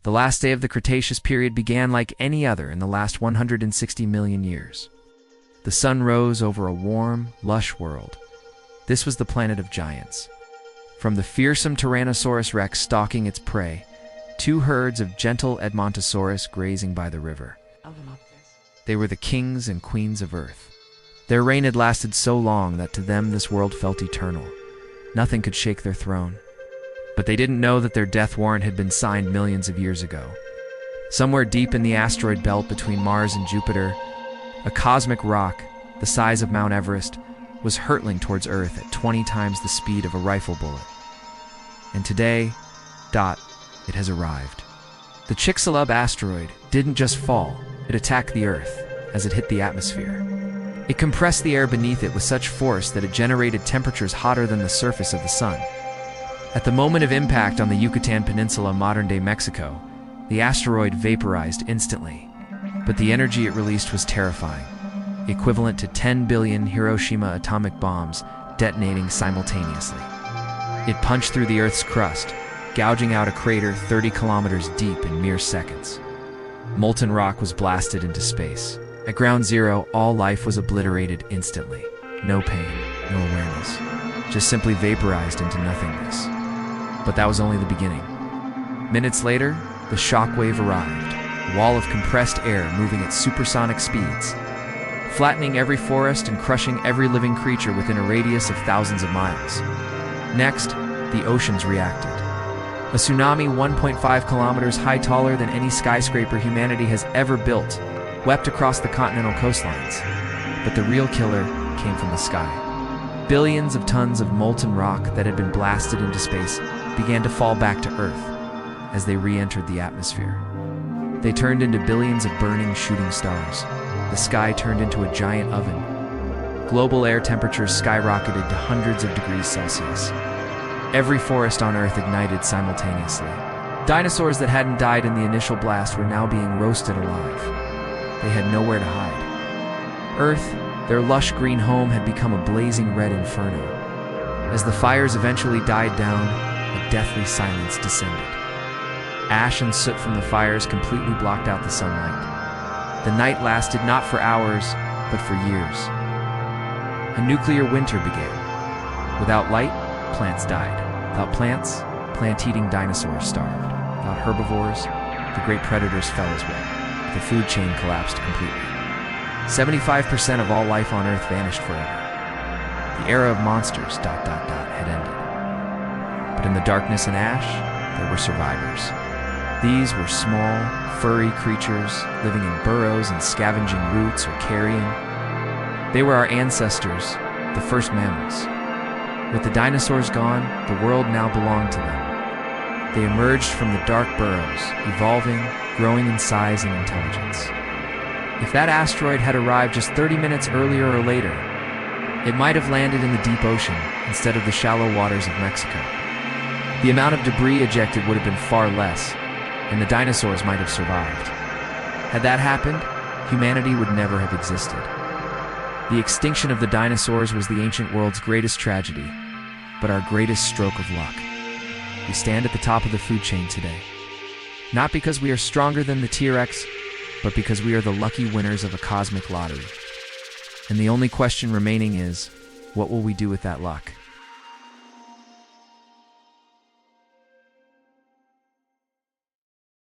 The last day of the Cretaceous period began like any other in the last 160 million years. The sun rose over a warm, lush world. This was the planet of giants. From the fearsome Tyrannosaurus rex stalking its prey, two herds of gentle Edmontosaurus grazing by the river. They were the kings and queens of Earth. Their reign had lasted so long that to them this world felt eternal. Nothing could shake their throne. But they didn't know that their death warrant had been signed millions of years ago. Somewhere deep in the asteroid belt between Mars and Jupiter, a cosmic rock, the size of Mount Everest, was hurtling towards Earth at 20 times the speed of a rifle bullet. And today, it has arrived. The Chicxulub asteroid didn't just fall, it attacked the Earth as it hit the atmosphere. It compressed the air beneath it with such force that it generated temperatures hotter than the surface of the sun. At the moment of impact on the Yucatan Peninsula, modern-day Mexico, the asteroid vaporized instantly. But the energy it released was terrifying, equivalent to 10 billion Hiroshima atomic bombs detonating simultaneously. It punched through the Earth's crust, gouging out a crater 30 kilometers deep in mere seconds. Molten rock was blasted into space. At ground zero, all life was obliterated instantly. No pain, no awareness, just simply vaporized into nothingness. But that was only the beginning. Minutes later, the shockwave arrived, a wall of compressed air moving at supersonic speeds, flattening every forest and crushing every living creature within a radius of thousands of miles. Next, the oceans reacted. A tsunami 1.5 kilometers high, taller than any skyscraper humanity has ever built, wept across the continental coastlines. But the real killer came from the sky. Billions of tons of molten rock that had been blasted into space began to fall back to Earth as they re-entered the atmosphere. They turned into billions of burning shooting stars. The sky turned into a giant oven. Global air temperatures skyrocketed to hundreds of degrees Celsius. Every forest on Earth ignited simultaneously. Dinosaurs that hadn't died in the initial blast were now being roasted alive. They had nowhere to hide. Earth, their lush green home, had become a blazing red inferno. As the fires eventually died down, a deathly silence descended. Ash and soot from the fires completely blocked out the sunlight. The night lasted not for hours, but for years. A nuclear winter began. Without light, plants died. Without plants, plant-eating dinosaurs starved. Without herbivores, the great predators fell as well. The food chain collapsed completely. 75% of all life on Earth vanished forever. The era of monsters, had ended. But in the darkness and ash, there were survivors. These were small, furry creatures living in burrows and scavenging roots or carrion. They were our ancestors, the first mammals. With the dinosaurs gone, the world now belonged to them. They emerged from the dark burrows, evolving, growing in size and intelligence. If that asteroid had arrived just 30 minutes earlier or later, it might have landed in the deep ocean instead of the shallow waters of Mexico. The amount of debris ejected would have been far less, and the dinosaurs might have survived. Had that happened, humanity would never have existed. The extinction of the dinosaurs was the ancient world's greatest tragedy, but our greatest stroke of luck. We stand at the top of the food chain today. Not because we are stronger than the T-Rex, but because we are the lucky winners of a cosmic lottery. And the only question remaining is, what will we do with that luck?